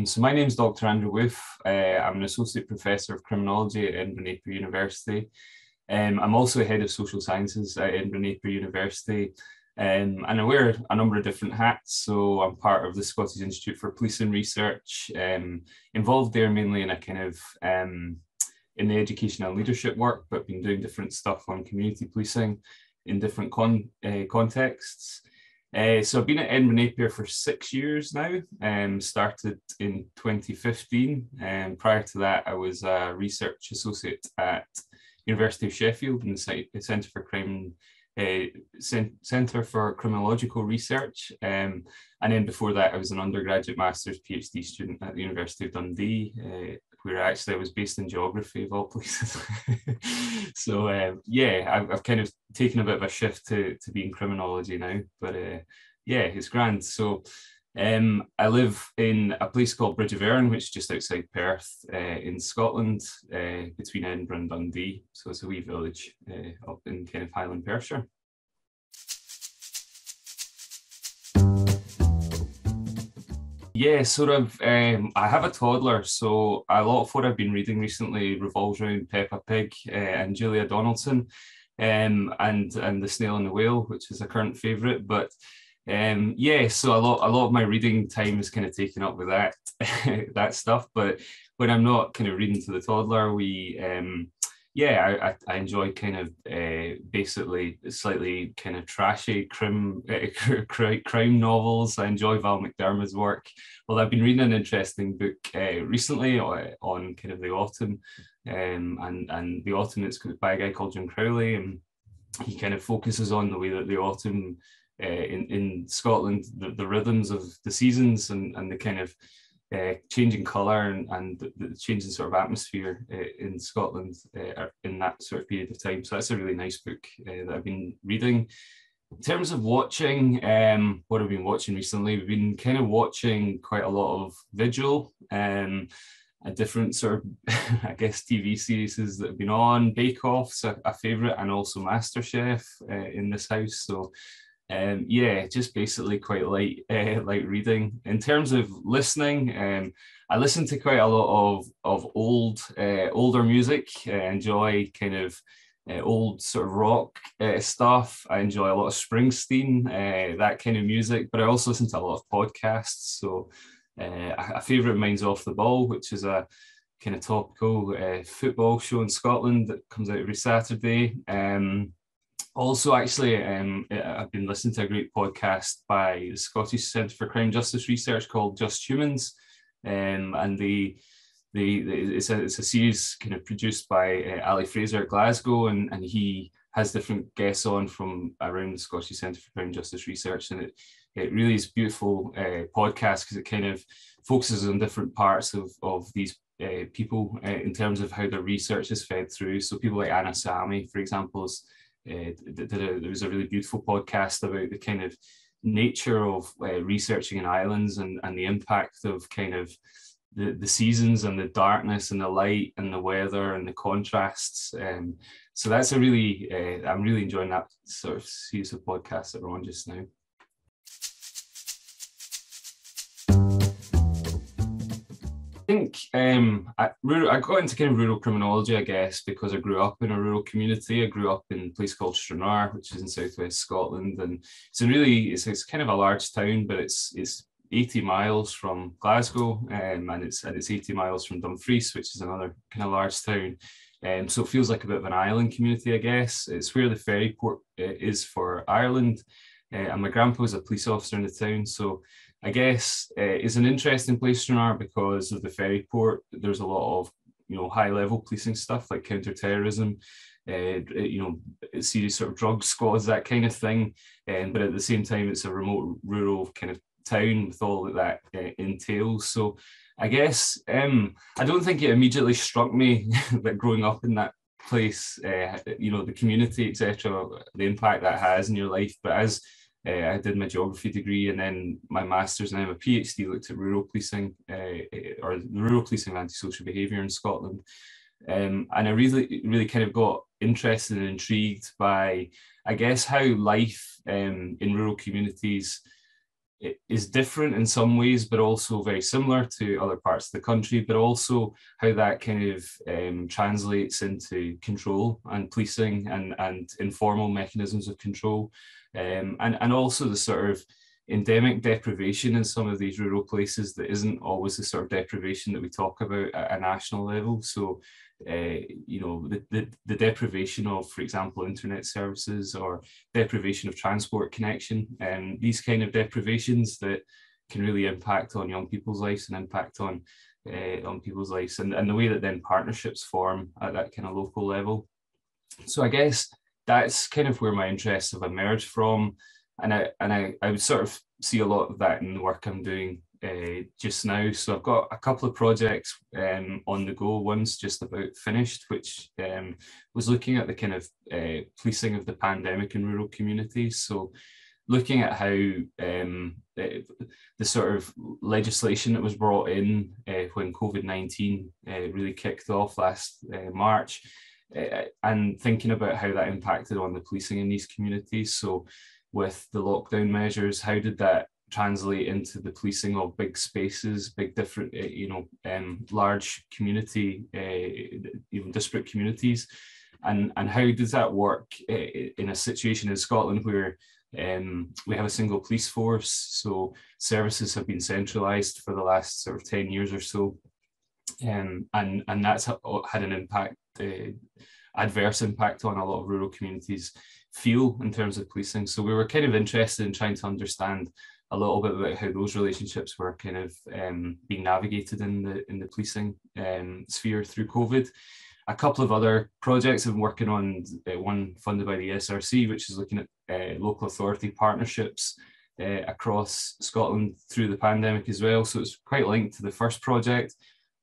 So my name is Dr. Andrew Wooff. I'm an Associate Professor of Criminology at Edinburgh Napier University. I'm also Head of Social Sciences at Edinburgh Napier University. And I wear a number of different hats. So I'm part of the Scottish Institute for Policing Research, involved there mainly in a kind of in the education and leadership work, but been doing different stuff on community policing in different contexts. So I've been at Edinburgh Napier for 6 years now, started in 2015. Prior to that, I was a research associate at University of Sheffield in the Centre for Criminological Research. And then before that, I was an undergraduate master's PhD student at the University of Dundee, where actually I was based in geography of all places. So yeah, I've kind of taken a bit of a shift to being criminology now, but yeah, it's grand. So I live in a place called Bridge of Erne, which is just outside Perth in Scotland, between Edinburgh and Dundee. So it's a wee village up in kind of Highland Perthshire. Yeah, sort of. I have a toddler, so a lot of what I've been reading recently revolves around Peppa Pig and Julia Donaldson, and The Snail and the Whale, which is a current favourite. But yeah, so a lot of my reading time is kind of taken up with that that stuff. But when I'm not kind of reading to the toddler, yeah, I enjoy kind of basically slightly kind of trashy crime novels. I enjoy Val McDermid's work. Well, I've been reading an interesting book recently on kind of the autumn, and the autumn, it's by a guy called Jim Crowley, and he kind of focuses on the way that the autumn in Scotland, the rhythms of the seasons and the kind of changing colour and the changing sort of atmosphere in Scotland in that sort of period of time. So that's a really nice book that I've been reading. In terms of watching, what I've been watching recently, we've been kind of watching quite a lot of Vigil, a different sort of, I guess, TV series that have been on. Bake Off's a favourite, and also MasterChef in this house. So yeah, just basically quite light reading. In terms of listening, I listen to quite a lot of older music. I enjoy kind of old sort of rock stuff. I enjoy a lot of Springsteen, that kind of music, but I also listen to a lot of podcasts. So a favourite of mine's Off the Ball, which is a kind of topical football show in Scotland that comes out every Saturday. Also, actually, I've been listening to a great podcast by the Scottish Centre for Crime Justice Research called Just Humans, and it's a series kind of produced by Ali Fraser at Glasgow, and he has different guests on from around the Scottish Centre for Crime Justice Research, and it really is a beautiful podcast because it kind of focuses on different parts of these people in terms of how their research is fed through. So people like Anna Sami, for example, there was a really beautiful podcast about the kind of nature of researching in islands and the impact of kind of the seasons and the darkness and the light and the weather and the contrasts. So that's I'm really enjoying that sort of series of podcasts that we're on just now. I think I got into kind of rural criminology, I guess, because I grew up in a rural community. I grew up in a place called Stranraer, which is in southwest Scotland, and it's kind of a large town, but it's 80 miles from Glasgow, and it's 80 miles from Dumfries, which is another kind of large town. So it feels like a bit of an island community, I guess. It's where the ferry port is for Ireland, and my grandpa was a police officer in the town, so I guess it's an interesting place, Stranraer, because of the ferry port. There's a lot of high-level policing stuff like counter-terrorism, serious sort of drug squads, that kind of thing. But at the same time, it's a remote, rural kind of town with all that entails. So I guess I don't think it immediately struck me that growing up in that place, the community, etc., the impact that has in your life. But as I did my geography degree and then my master's and then my PhD looked at rural policing, or the rural policing of antisocial behaviour in Scotland. And I really kind of got interested and intrigued by, I guess, how life in rural communities is different in some ways, but also very similar to other parts of the country, but also how that kind of translates into control and policing and informal mechanisms of control, and also the sort of endemic deprivation in some of these rural places that isn't always the sort of deprivation that we talk about at a national level. So, you know, the deprivation of, for example, internet services or deprivation of transport connection, and these kind of deprivations that can really impact on young people's lives and impact on people's lives, and the way that then partnerships form at that kind of local level. So I guess that's kind of where my interests have emerged from. And I would sort of see a lot of that in the work I'm doing just now. So I've got a couple of projects on the go. One's just about finished, which was looking at the kind of policing of the pandemic in rural communities. So looking at how the sort of legislation that was brought in when COVID-19 really kicked off last March, and thinking about how that impacted on the policing in these communities. So with the lockdown measures, how did that translate into the policing of big spaces, big different, large community, even disparate communities, and how does that work in a situation in Scotland where we have a single police force, so services have been centralised for the last sort of 10 years or so, and that's had an impact, adverse impact on a lot of rural communities feel in terms of policing. So we were kind of interested in trying to understand a little bit about how those relationships were kind of being navigated in the policing sphere through COVID. A couple of other projects I'm working on, one funded by the SRC, which is looking at local authority partnerships across Scotland through the pandemic as well. So it's quite linked to the first project.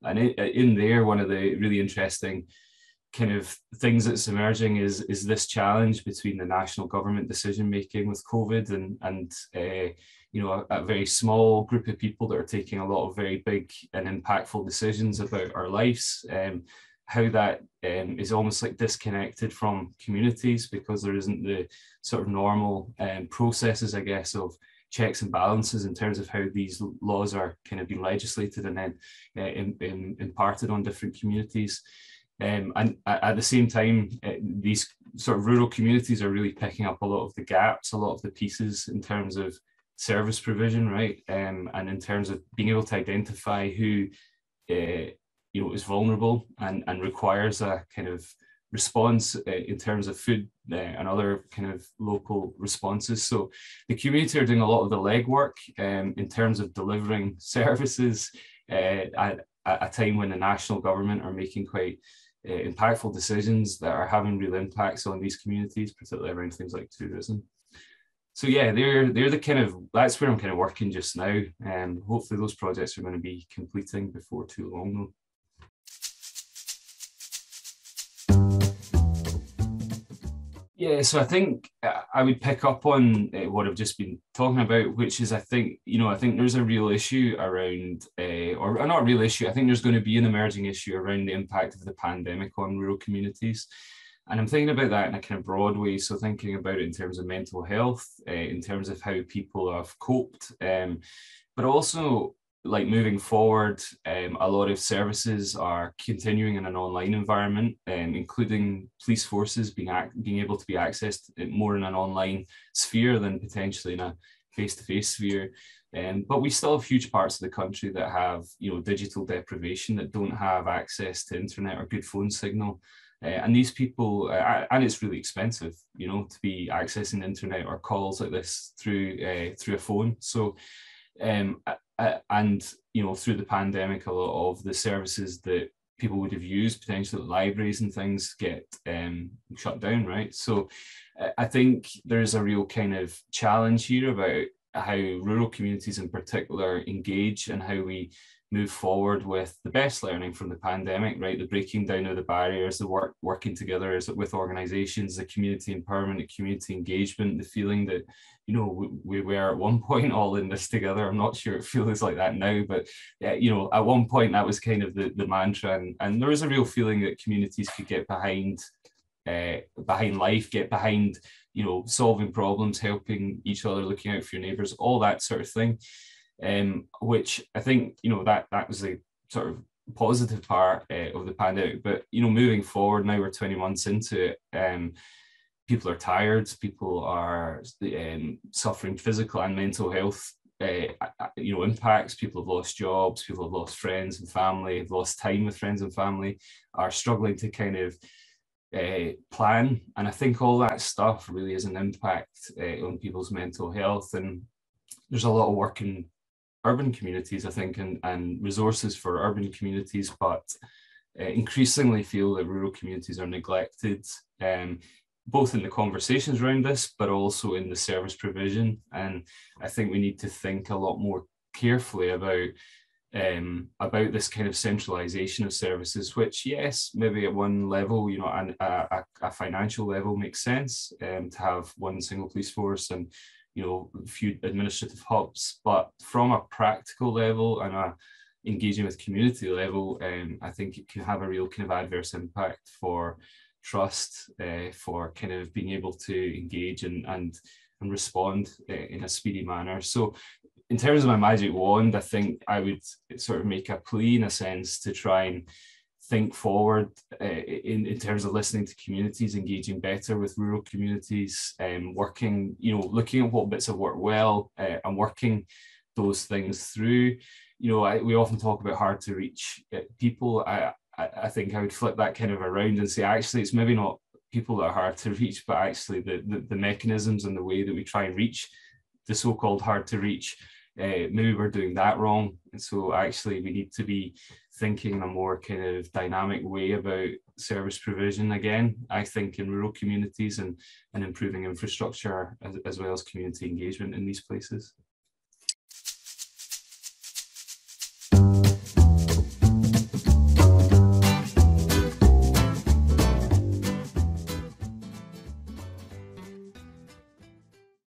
And in there, one of the really interesting kind of things that's emerging is this challenge between the national government decision making with COVID and a very small group of people that are taking a lot of very big and impactful decisions about our lives. How that is almost like disconnected from communities because there isn't the sort of normal processes, I guess, of checks and balances in terms of how these laws are kind of being legislated and then imparted on different communities. And at the same time, these sort of rural communities are really picking up a lot of the gaps, a lot of the pieces in terms of service provision, right? And in terms of being able to identify who is vulnerable and requires a kind of response in terms of food and other kind of local responses. So the community are doing a lot of the legwork in terms of delivering services at a time when the national government are making quite impactful decisions that are having real impacts on these communities, particularly around things like tourism. So yeah, they're the kind of, that's where I'm kind of working just now. And hopefully those projects are going to be completing before too long though. Yeah, so I think I would pick up on what I've just been talking about, which is I think there's a real issue around, or not a real issue, I think there's going to be an emerging issue around the impact of the pandemic on rural communities. And I'm thinking about that in a kind of broad way. So thinking about it in terms of mental health, in terms of how people have coped, but also like moving forward, a lot of services are continuing in an online environment, including police forces being able to be accessed more in an online sphere than potentially in a face-to-face sphere. But we still have huge parts of the country that have, digital deprivation, that don't have access to internet or good phone signal. And these people, and it's really expensive, to be accessing the internet or calls like this through a phone. So, and through the pandemic, a lot of the services that people would have used, potentially libraries and things, get shut down, right? So I think there's a real kind of challenge here about how rural communities in particular engage and how we move forward with the best learning from the pandemic, right? The breaking down of the barriers, the working together with organizations, the community empowerment, the community engagement, the feeling that, we were at one point all in this together. I'm not sure it feels like that now, but at one point that was kind of the mantra, and there was a real feeling that communities could get behind behind life, get behind, you know, solving problems, helping each other, looking out for your neighbours, all that sort of thing. Which I think, you know, that was the sort of positive part of the pandemic. But, you know, moving forward, now we're 20 months into it, people are tired, people are suffering physical and mental health you know, impacts. People have lost jobs, people have lost friends and family, have lost time with friends and family, are struggling to kind of plan. And I think all that stuff really is an impact on people's mental health. And there's a lot of work in urban communities, I think, and resources for urban communities, but increasingly feel that rural communities are neglected, both in the conversations around this, but also in the service provision. And I think we need to think a lot more carefully about this kind of centralisation of services, which, yes, maybe at one level, you know, and a financial level makes sense, to have one single police force and, you know, a few administrative hubs. But from a practical level and a engaging with community level, I think it can have a real kind of adverse impact for trust, for kind of being able to engage and respond in a speedy manner. So in terms of my magic wand, I think I would sort of make a plea, in a sense, to try and think forward in terms of listening to communities, engaging better with rural communities, working, you know, looking at what bits have worked well, and working those things through. You know, we often talk about hard to reach people. I think I would flip that kind of around and say, actually, it's maybe not people that are hard to reach, but actually the mechanisms and the way that we try and reach the so-called hard to reach, maybe we're doing that wrong. And so actually we need to be thinking in a more kind of dynamic way about service provision again, I think, in rural communities, and improving infrastructure as well as community engagement in these places.